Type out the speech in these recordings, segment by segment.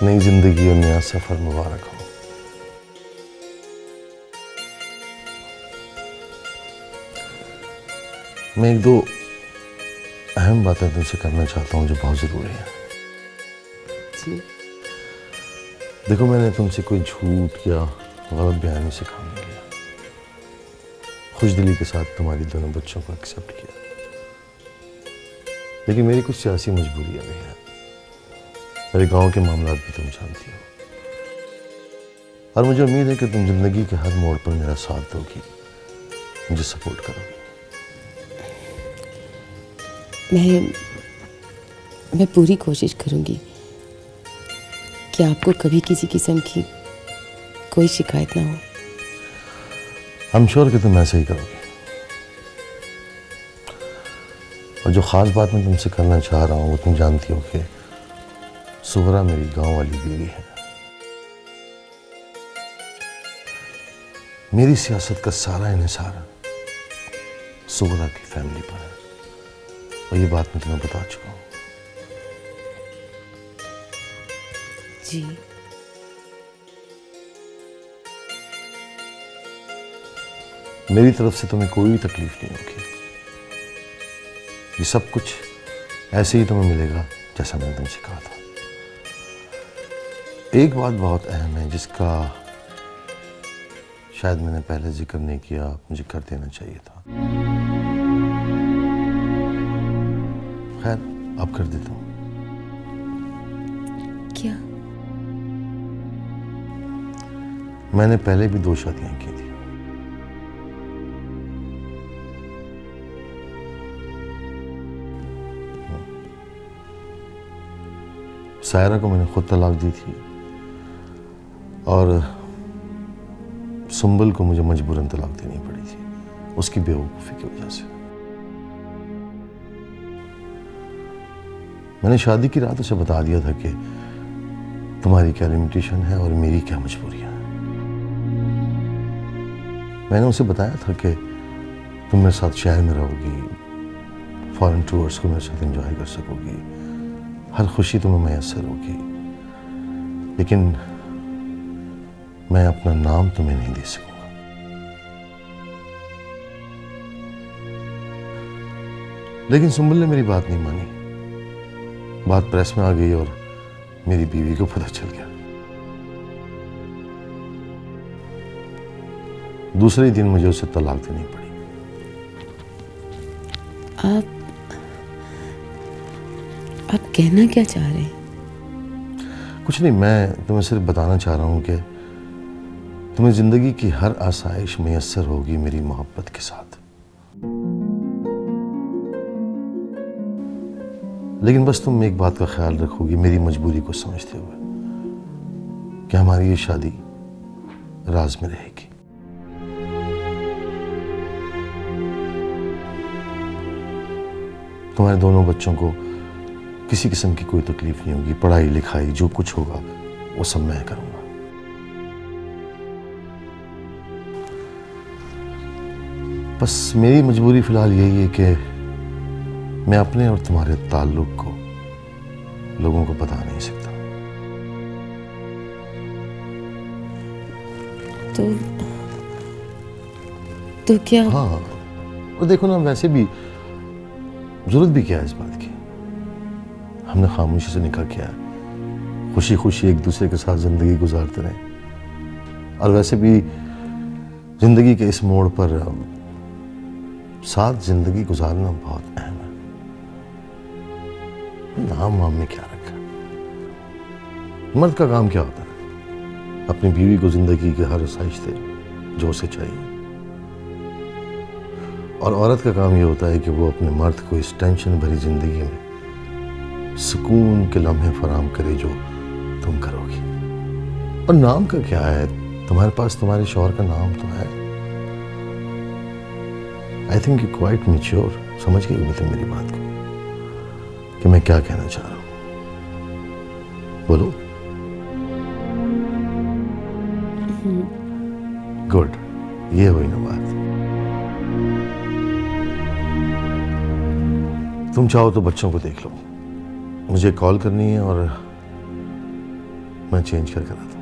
नई जिंदगी और नया सफर मुबारक हो। मैं एक दो अहम बातें तुमसे करना चाहता हूँ जो बहुत ज़रूरी है। जी। देखो, मैंने तुमसे कोई झूठ या गलत बयानी से काम नहीं लिया। खुशदिली के साथ तुम्हारी दोनों बच्चों को एक्सेप्ट किया, लेकिन मेरी कुछ सियासी मजबूरियां भी हैं। मेरे गांव के मामला भी तुम जानती हो, और मुझे उम्मीद है कि तुम जिंदगी के हर मोड़ पर मेरा साथ दोगी, मुझे सपोर्ट करोगी। मैं पूरी कोशिश करूंगी कि आपको कभी किसी किस्म की कोई शिकायत ना हो। आई एम श्योर कि तुम ऐसे ही करोगे। और जो खास बात मैं तुमसे करना चाह रहा हूँ वो तुम जानती हो कि सुगरा मेरी गांव वाली बीवी है। मेरी सियासत का सारा इन्हिसार सुगरा की फैमिली पर है, और ये बात मैं तुम्हें बता चुका हूं। जी। मेरी तरफ से तुम्हें कोई तकलीफ नहीं होगी। ये सब कुछ ऐसे ही तुम्हें मिलेगा जैसा मैंने तुमसे कहा था। एक बात बहुत अहम है जिसका शायद मैंने पहले जिक्र नहीं किया, मुझे कर देना चाहिए था। खैर, अब कर देता हूं। क्या? मैंने पहले भी 2 शादियां की थी। सायरा को मैंने खुद तलाक दी थी, और सुंबल को मुझे मजबूरन तलाक देनी पड़ी थी, उसकी बेवकूफ़ी की वजह से। मैंने शादी की रात उसे बता दिया था कि तुम्हारी क्या लिमिटेशन है और मेरी क्या मजबूरियां हैं। मैंने उसे बताया था कि तुम मेरे साथ शहर में रहोगी, फॉरेन टूर्स को मेरे साथ एंजॉय कर सकोगी, हर खुशी तुम्हें मैसर होगी, लेकिन मैं अपना नाम तुम्हें नहीं दे सकूंगा। लेकिन सुंबल ने मेरी बात नहीं मानी। बात प्रेस में आ गई और मेरी बीवी को पता चल गया। दूसरे दिन मुझे उसे तलाक देनी पड़ी। आप कहना क्या चाह रहे हैं? कुछ नहीं, मैं तुम्हें सिर्फ बताना चाह रहा हूं कि तुम्हें जिंदगी की हर आसाइश मैसर होगी मेरी मोहब्बत के साथ। लेकिन बस तुम एक बात का ख्याल रखोगी, मेरी मजबूरी को समझते हुए, कि हमारी ये शादी राज में रहेगी। तुम्हारे दोनों बच्चों को किसी किस्म की कोई तकलीफ नहीं होगी। पढ़ाई लिखाई जो कुछ होगा वो सब मैं करूंगा। बस मेरी मजबूरी फिलहाल यही है कि मैं अपने और तुम्हारे ताल्लुक को लोगों को बता नहीं सकता। तो क्या? हाँ, और देखो ना, वैसे भी जरूरत भी क्या है इस बात की। हमने खामोशी से निकाह किया है, खुशी खुशी एक दूसरे के साथ जिंदगी गुजारते रहे। और वैसे भी जिंदगी के इस मोड़ पर साथ जिंदगी गुजारना बहुत अहम है। नाम वाम में क्या रखा? मर्द का काम क्या होता है? अपनी बीवी को जिंदगी के हर आसाइश से जो उसे चाहिए। और औरत का काम ये होता है कि वो अपने मर्द को इस टेंशन भरी जिंदगी में सुकून के लम्हे फराम करे जो तुम करोगी। और नाम का क्या है? तुम्हारे पास तुम्हारे शौहर का नाम तो है। I think you quite mature. समझ गई होगी तुम मेरी बात को कि मैं क्या कहना चाह रहा हूं। बोलो। गुड, ये हुई ना बात। तुम चाहो तो बच्चों को देख लो, मुझे कॉल करनी है और मैं चेंज करके लाता हूँ।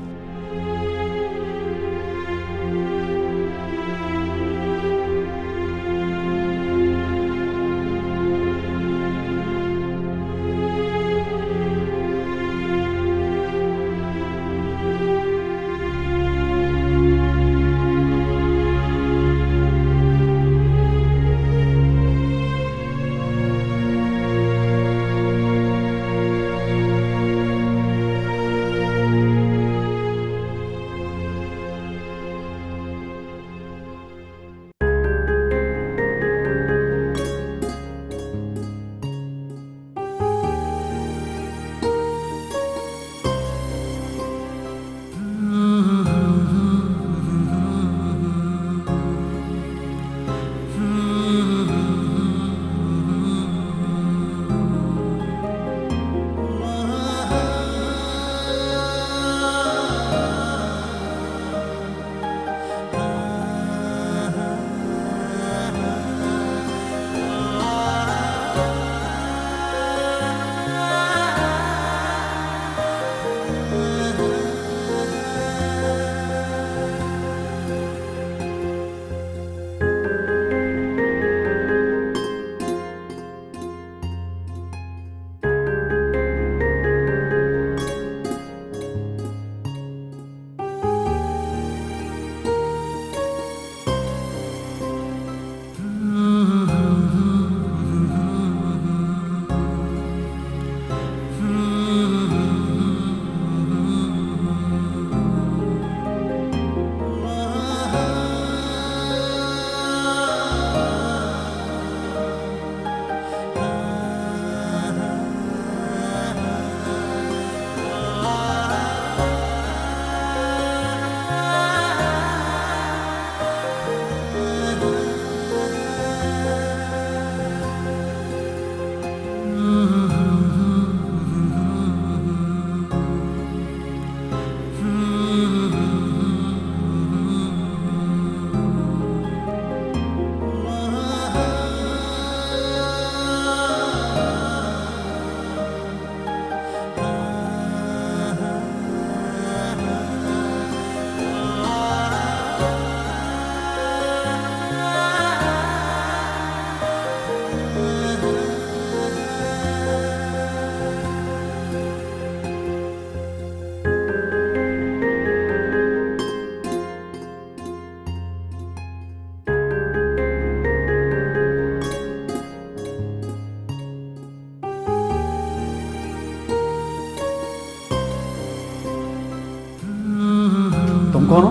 तुम कौन हो?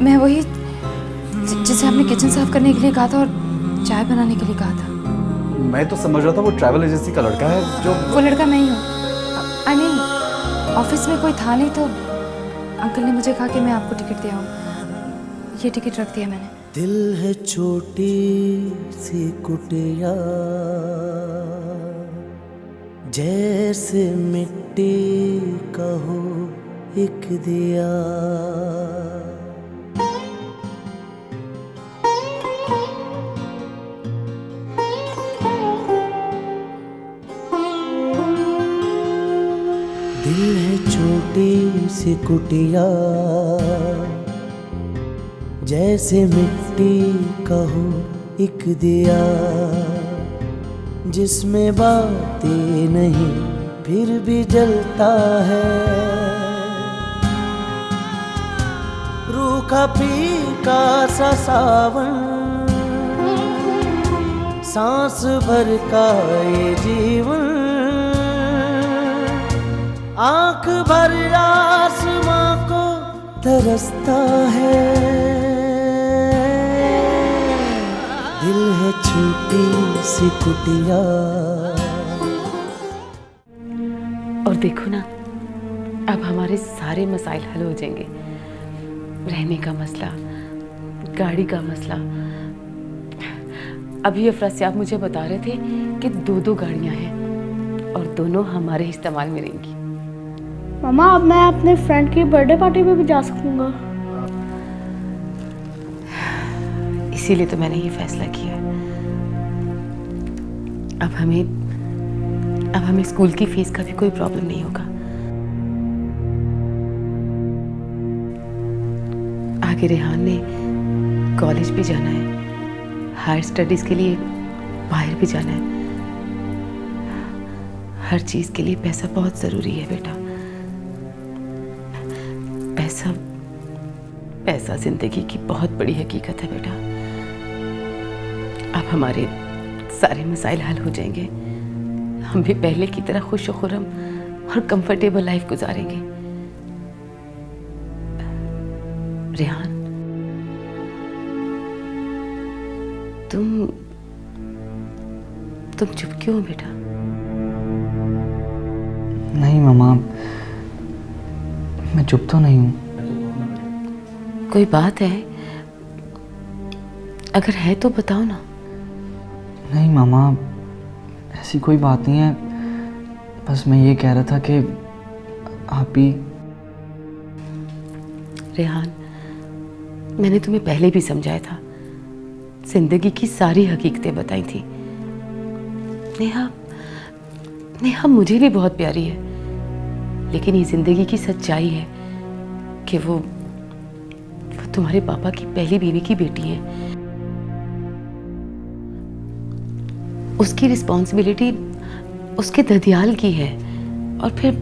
मैं वही जिसे आपने किचन साफ करने के लिए कहा था और चाय बनाने के लिए कहा था। मैं तो समझ रहा था वो ट्रैवल एजेंसी का लड़का है जो। वो लड़का मैं ही हूँ। आई मीन ऑफिस में कोई था नहीं तो अंकल ने मुझे कहा कि मैं आपको टिकट दे आऊँ। ये टिकट रख दिया मैंने। दिल है छोटी सी कुटिया जैसे मिट्टी का हो एक दिया। दिल है छोटी सी कुटिया जैसे मिट्टी का हो एक दिया, जिसमें बातें नहीं फिर भी जलता है। रूखा फीका सा सावन सांस भर का ये जीवन, आंख भर आसमां को तरसता है। दिल है छोटी सी कुटिया। और देखो ना, अब हमारे सारे मसाइल हल हो जाएंगे। रहने का मसला, गाड़ी का मसला। अभी अफरासियाब मुझे बता रहे थे कि 2-2 गाड़ियां हैं और दोनों हमारे इस्तेमाल में रहेंगी। मामा, अब मैं अपने फ्रेंड की बर्थडे पार्टी में भी जा सकूंगा। इसीलिए तो मैंने ये फैसला किया है। अब हमें अब हमें स्कूल की फीस का भी कोई प्रॉब्लम नहीं होगा। आगे रेहान ने कॉलेज भी जाना है, हायर स्टडीज के लिए बाहर भी जाना है। हर चीज के लिए पैसा बहुत जरूरी है बेटा। पैसा पैसा जिंदगी की बहुत बड़ी हकीकत है बेटा। अब हमारे सारे मसाइल हल हो जाएंगे। हम भी पहले की तरह खुश खुरम और कंफर्टेबल लाइफ गुजारेंगे। रेहान, तुम चुप क्यों हो बेटा? नहीं मम्मा, मैं चुप तो नहीं हूँ। कोई बात है? अगर है तो बताओ ना। नहीं मामा, ऐसी कोई बात नहीं है। बस मैं ये कह रहा था कि आप ही। रेहान, मैंने तुम्हें पहले भी समझाया था, जिंदगी की सारी हकीकतें बताई थी। नेहा मुझे भी बहुत प्यारी है, लेकिन ये जिंदगी की सच्चाई है कि वो तुम्हारे पापा की पहली बीवी की बेटी है। उसकी रिस्पॉन्सिबिलिटी उसके ददियाल की है, और फिर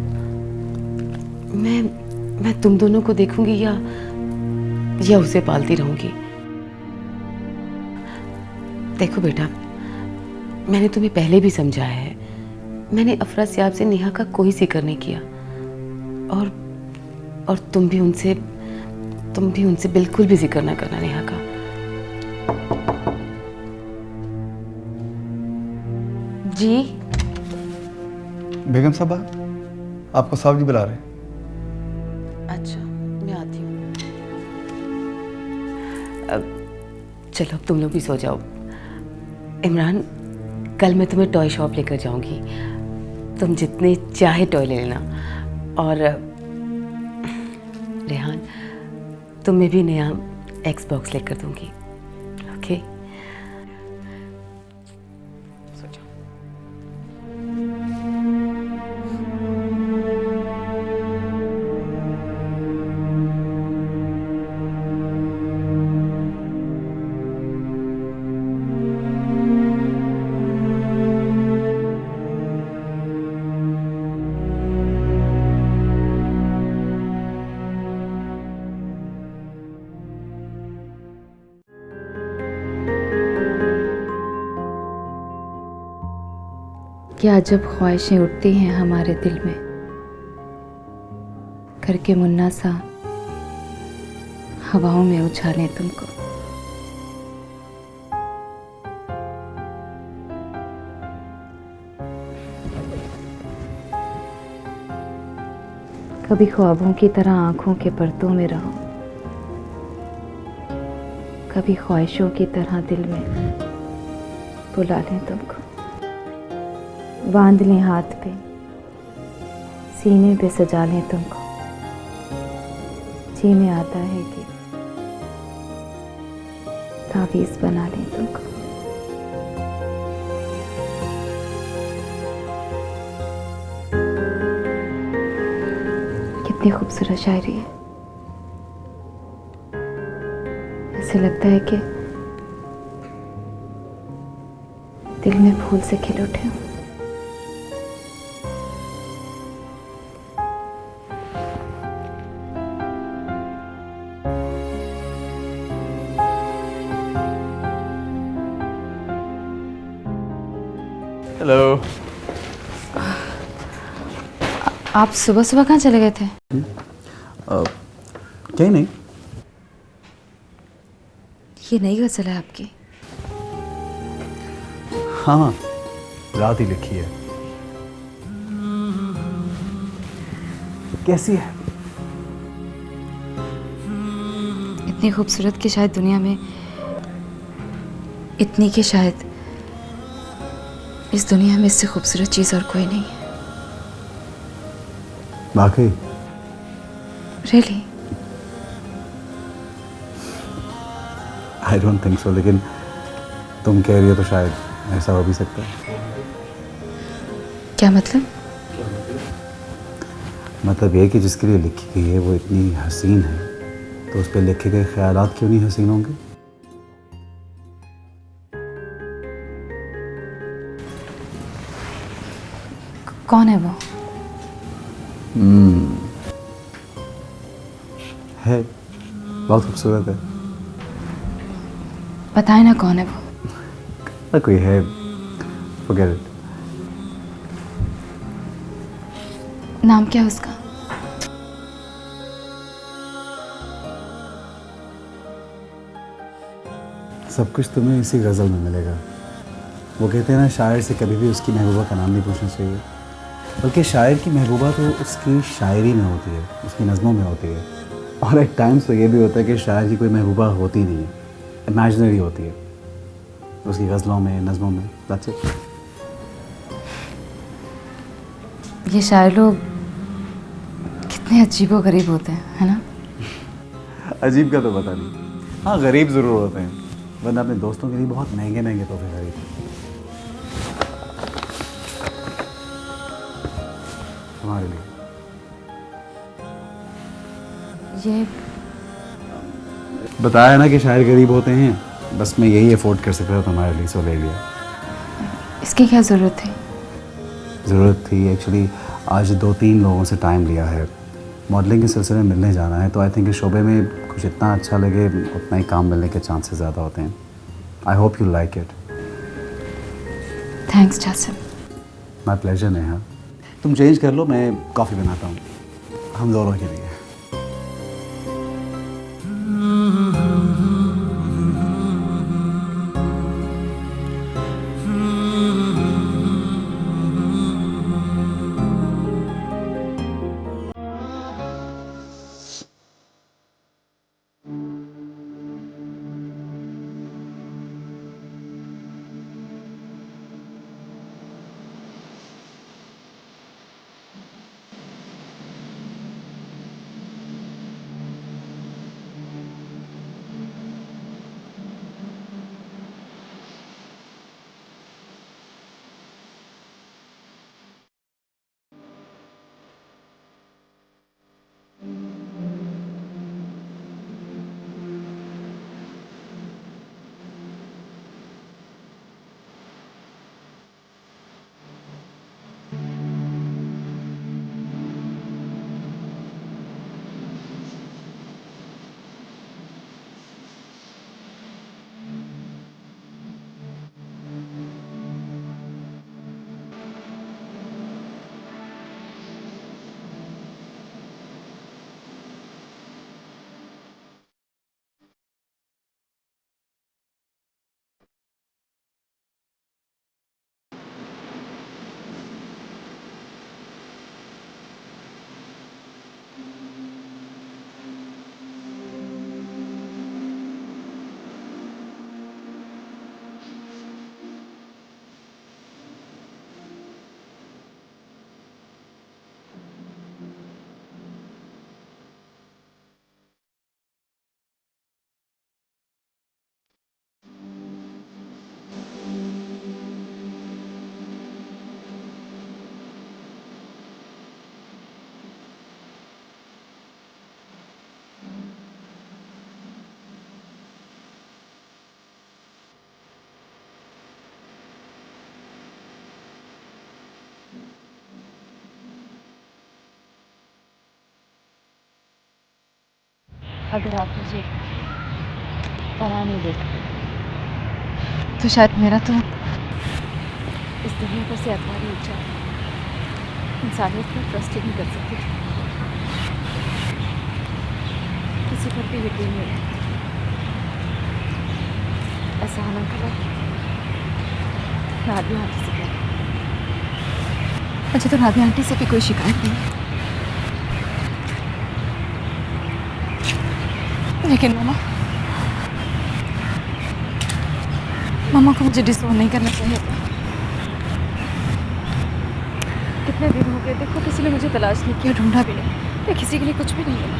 मैं तुम दोनों को देखूंगी या उसे पालती रहूंगी। देखो बेटा, मैंने तुम्हें पहले भी समझाया है, मैंने अफरासियाब से नेहा का कोई जिक्र नहीं किया, और तुम भी उनसे बिल्कुल भी जिक्र ना करना नेहा का। जी बेगम साहबा, आपको साहब जी बुला रहे हैं। अच्छा, मैं आती हूँ। अब चलो, तुम लोग भी सो जाओ। इमरान, कल मैं तुम्हें टॉय शॉप लेकर जाऊंगी, तुम जितने चाहे टॉय ले लेना। और रेहान, तुम्हें भी नया एक्सबॉक्स लेकर दूंगी। ओके, सो जाओ। क्या अजब ख्वाहिशें उठती हैं हमारे दिल में, करके मुन्ना सा हवाओं में उछालें तुमको। कभी ख्वाबों की तरह आंखों के पर्दों में रहो, कभी ख्वाहिशों की तरह दिल में बुला लें तुमको। बांध लें हाथ पे, सीने पे सजा लें तुमको। जी में आता है कि तावीज़ बना लें तुमको। कितनी खूबसूरत शायरी है। ऐसे लगता है कि दिल में फूल से खिल उठे हूँ। हेलो। आप सुबह सुबह कहाँ चले गए थे? कहीं नहीं। ये नई गजल है आपकी? हाँ, रात ही लिखी है। कैसी है? इतनी खूबसूरत कि शायद दुनिया में इतनी कि शायद इस दुनिया में इससे खूबसूरत चीज़ और कोई नहीं है। वाकई? Really? I don't think so, लेकिन तुम कह रही हो तो शायद ऐसा हो भी सकता है। क्या मतलब? मतलब ये कि जिसके लिए लिखी गई है वो इतनी हसीन है, तो उस पर लिखे गए ख्यालात क्यों नहीं हसीन होंगे? कौन है वो? है, बहुत खूबसूरत है। बताए ना कौन है वो। कोई है, forget it। नाम क्या है उसका? सब कुछ तुम्हें इसी गज़ल में मिलेगा। वो कहते हैं ना, शायर से कभी भी उसकी महबूबा का नाम नहीं पूछना चाहिए, बल्कि शायर की महबूबा तो उसकी शायरी में होती है, उसकी नज़मों में होती है। और एक टाइम्स तो ये भी होता है कि शायर की कोई महबूबा होती नहीं है, इमेजिनरी होती है, उसकी गज़लों में, नज़मों में। That's it। ये शायर लोग कितने अजीबो गरीब होते हैं, है ना? अजीब का तो पता नहीं, हाँ गरीब ज़रूर होते हैं, वरना अपने दोस्तों के लिए बहुत महंगे महंगे तोहफे खरीदते हैं। हमारे लिए ये बताया ना कि शायर गरीब होते हैं, बस मैं यही अफोर्ड कर सकता था तुम्हारे लिए, सो ले लिया। इसकी क्या ज़रूरत थी? ज़रूरत थी एक्चुअली, आज 2-3 लोगों से टाइम लिया है, मॉडलिंग के सिलसिले में मिलने जाना है, तो आई थिंक इस शोबे में कुछ इतना अच्छा लगे उतना ही काम मिलने के चांसेस ज़्यादा होते हैं। I hope you like it. Thanks Jasim. My pleasure Neha. तुम चेंज कर लो, मैं कॉफ़ी बनाता हूँ हम दोनों के लिए। अगर आप मुझे पढ़ा नहीं देते तो शायद मेरा तो इस दुनिया पर से अखबार ही उठ जाता। इंसानियत पर ट्रस्ट ही नहीं कर सकती, किसी पर भी यकीन नहीं है। ऐसा आना खबर राधिया आंटी से कह, मुझे तो राधिया आंटी से भी कोई शिकायत नहीं, लेकिन मामा को मुझे डिसोन नहीं करना चाहिए था। कितने दिन हो गए, देखो किसी ने मुझे तलाश नहीं किया, ढूंढा भी नहीं, मैं किसी के लिए कुछ भी नहीं मिला।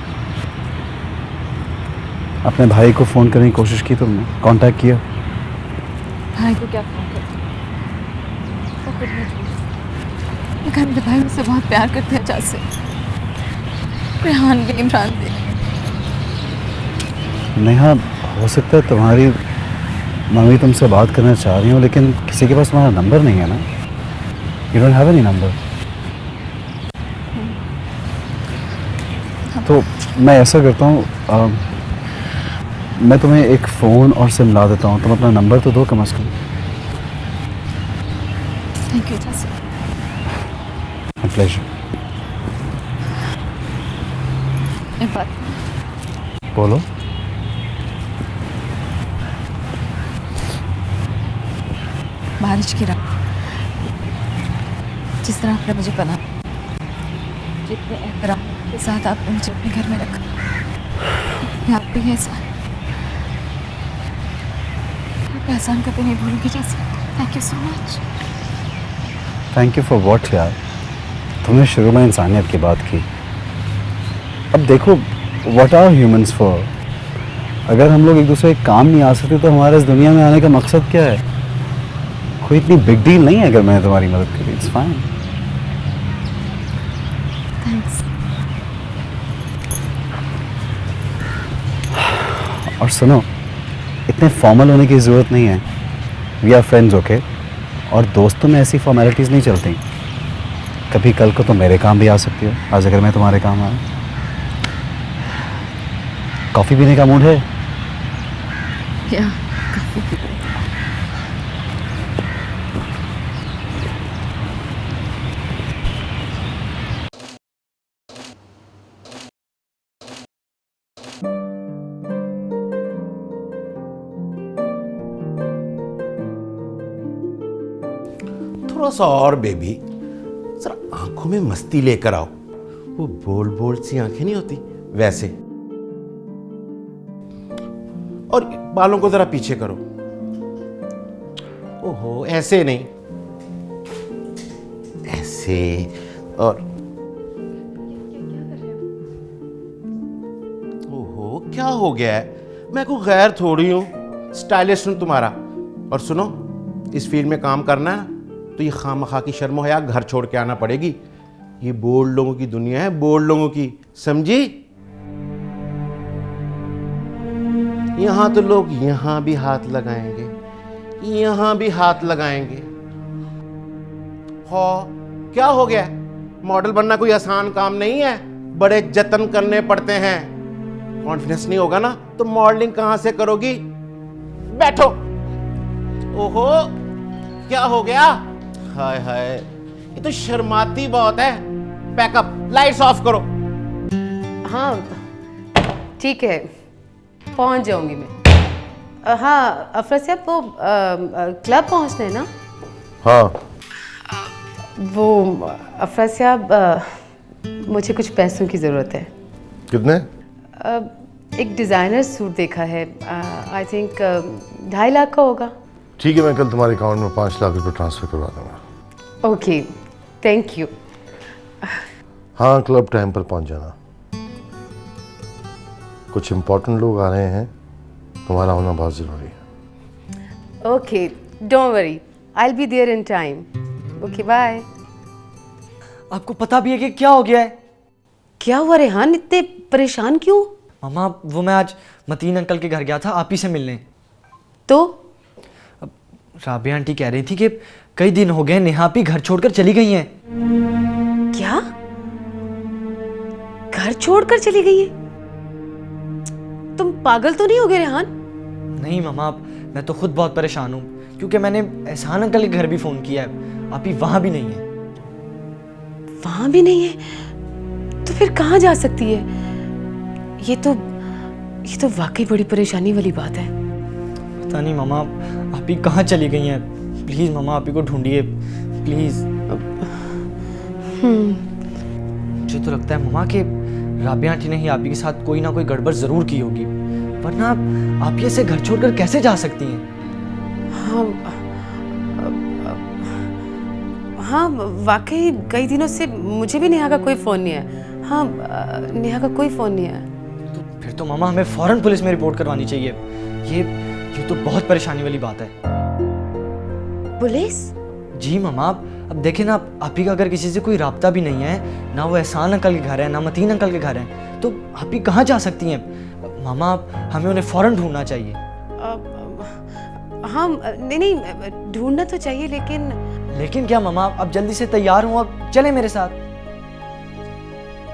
अपने भाई को फ़ोन करने की कोशिश की तुमने? कांटेक्ट किया? भाई को क्या फ़ोन कर, वो खुद में झूठ। मगर मेरे भाई मुझसे बहुत प्यार करते हैं अजाज से, रेहान भी, इमरान भी। नेहा, हो सकता है तुम्हारी मम्मी तुमसे बात करना चाह रही हो, लेकिन किसी के पास तुम्हारा नंबर नहीं है ना? You don't have any number. तो मैं ऐसा करता हूँ, मैं तुम्हें एक फ़ोन और सिम ला देता हूँ, तुम अपना नंबर तो दो कम से कम। Thank you Ajaz. प्लेजर। एक बात, बोलो। बारिश की रात, जिस तरह आपने मुझे पना, जितने एहतराम के साथ आपने मुझे अपने घर में रखा, मैं आप भी एहसान, आपका एहसान कभी नहीं भूलूंगी जैसे। Thank you so much. Thank you for what यार, तुमने शुरू में इंसानियत की बात की। अब देखो, व्हाट आर ह्यूमंस फॉर? अगर हम लोग एक दूसरे के काम नहीं आ सकते तो हमारे इस दुनिया में आने का मकसद क्या है? कोई इतनी बिग डील नहीं है अगर मैंने तुम्हारी मदद करी। It's fine. थैंक्स। और सुनो, इतने फॉर्मल होने की ज़रूरत नहीं है। We are friends, okay? और दोस्तों में ऐसी फॉर्मेलिटीज़ नहीं चलती। कभी कल को तो मेरे काम भी आ सकती हो, आज अगर मैं तुम्हारे काम आया। कॉफ़ी पीने का मूड है? या काफी पी रही। थोड़ा सा और बेबी, जरा आंखों में मस्ती लेकर आओ। वो बोल बोल सी आंखें नहीं होती वैसे। और बालों को जरा पीछे करो। ओहो, ऐसे नहीं, ऐसे। और ओहो, क्या हो गया है? मैं कोई गैर थोड़ी हूं, स्टाइलिश हूं तुम्हारा। और सुनो, इस फील्ड में काम करना है ना, तो ये खामखा की शर्म हया घर छोड़ के आना पड़ेगी। ये बोल्ड लोगों की दुनिया है, बोल्ड लोगों की, समझी? यहां तो लोग यहां भी हाथ लगाएंगे, यहां भी हाथ लगाएंगे। हो, क्या हो गया? मॉडल बनना कोई आसान काम नहीं है, बड़े जतन करने पड़ते हैं। कॉन्फिडेंस नहीं होगा ना तो मॉडलिंग कहां से करोगी? बैठो। ओहो, क्या हो गया? हाय हाय, ये तो शर्माती बहुत है। पैकअप, लाइट्स ऑफ करो। हाँ ठीक है, पहुंच जाऊंगी मैं। हाँ अफरत साहब, वो क्लब पहुंचना है ना? हाँ। वो अफरत साहब, मुझे कुछ पैसों की ज़रूरत है। कितने? एक डिज़ाइनर सूट देखा है, आई थिंक 2.5 लाख का होगा। ठीक है, मैं कल तुम्हारे अकाउंट में 5 लाख रुपए ट्रांसफ़र करवा दूंगा। Okay, thank you. हाँ, क्लब टाइम पर पहुंच जाना। कुछ इम्पोर्टेंट लोग आ रहे हैं, तुम्हारा होना बहुत ज़रूरी है। Okay, don't worry, I will be there in time. Okay, bye. आपको पता भी है कि क्या हो गया है? क्या हुआ रेहान, इतने परेशान क्यों? मामा, वो मैं आज मतीन अंकल के घर गया था आप ही से मिलने। तो राबिया आंटी कह रही थी कि कई दिन हो गए नेहा भी घर छोड़कर चली गई हैं। क्या? घर छोड़कर चली गई है? तुम पागल तो नहीं हो गए रेहान? नहीं मामा, मैं तो खुद बहुत परेशान हूँ, क्योंकि मैंने एहसान अंकल के घर भी फ़ोन किया है, आप ही वहाँ भी नहीं है। वहां भी नहीं है? तो फिर कहाँ जा सकती है? ये तो वाकई बड़ी परेशानी वाली बात है। पता नहीं मामा, आप ही कहाँ चली गई हैं। प्लीज़ मामा, आप ही को ढूंढिए प्लीज़। मुझे तो लगता है मामा कि राबिया आंटी ने ही आप ही के साथ कोई ना कोई गड़बड़ ज़रूर की होगी, वरना आप ये से घर छोड़कर कैसे जा सकती हैं? हाँ, वाकई कई दिनों से मुझे भी नेहा का कोई फ़ोन नहीं है। हाँ, नेहा का कोई फ़ोन नहीं है। तो फिर तो मामा हमें फ़ौरन पुलिस में रिपोर्ट करवानी चाहिए। ये तो बहुत परेशानी वाली बात है। पुलिस? जी मामा, अब देखें ना, आप ही का अगर किसी से कोई राब्ता भी नहीं है, ना वो एहसान अंकल के घर है, ना मतीन अंकल के घर है, तो आप ही कहाँ जा सकती हैं? मामा, हमें उन्हें फ़ौरन ढूंढना चाहिए। हाँ, नहीं ढूंढना तो चाहिए, लेकिन क्या मामा? अब जल्दी से तैयार हूँ, अब चले मेरे साथ।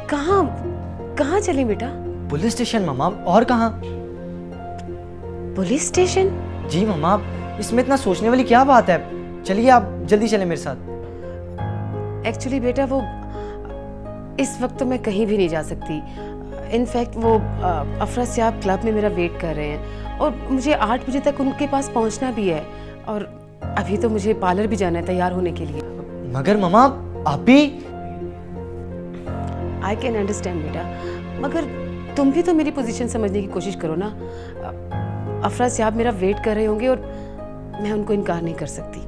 कहाँ चलें बेटा? पुलिस स्टेशन मामा, और कहाँ? Police station? जी मामा, इसमें इतना सोचने वाली क्या बात है? चलिए आप जल्दी चलें मेरे साथ। एक्चुअली बेटा, वो इस वक्त तो मैं कहीं भी नहीं जा सकती। इनफैक्ट वो अफरासियाब क्लब में मेरा वेट कर रहे हैं और मुझे 8 बजे तक उनके पास पहुंचना भी है, और अभी तो मुझे पार्लर भी जाना है तैयार होने के लिए। मगर मामा, आप भी? आई कैन अंडरस्टैंड बेटा, मगर तुम भी तो मेरी पोजीशन समझने की कोशिश करो ना। अफरासियाब मेरा वेट कर रहे होंगे और मैं उनको इनकार नहीं कर सकती।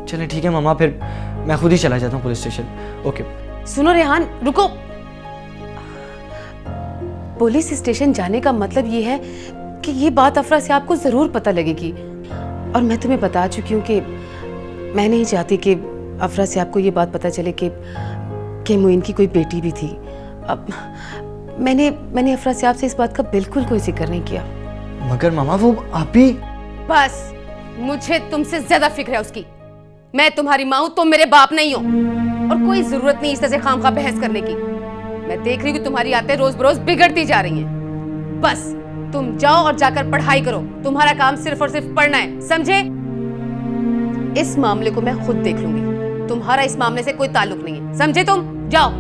चलें ठीक है मामा, फिर मैं खुद ही चला जाता हूँ पुलिस स्टेशन। ओके। सुनो रेहान, रुको। पुलिस स्टेशन जाने का मतलब ये है कि ये बात अफरासियाब को जरूर पता लगेगी, और मैं तुम्हें बता चुकी हूँ कि मैं नहीं चाहती कि अफरासियाब को ये बात पता चले कि मोइन की कोई बेटी भी थी। अब मैंने अफरासियाब से इस बात का बिल्कुल कोई जिक्र नहीं किया। मगर मामा, वो आप ही? बस, मुझे तुमसे ज्यादा फिक्र है उसकी। मैं तुम्हारी माँ हूं, तुम मेरे बाप नहीं हो, और कोई जरूरत नहीं इस तरह से खामखा बहस करने की। मैं देख रही हूँ कि तुम्हारी आदतें रोज बरोज बिगड़ती जा रही हैं। बस तुम जाओ और जाकर पढ़ाई करो, तुम्हारा काम सिर्फ और सिर्फ पढ़ना है, समझे? इस मामले को मैं खुद देख लूंगी, तुम्हारा इस मामले से कोई ताल्लुक नहीं है, समझे? तुम जाओ।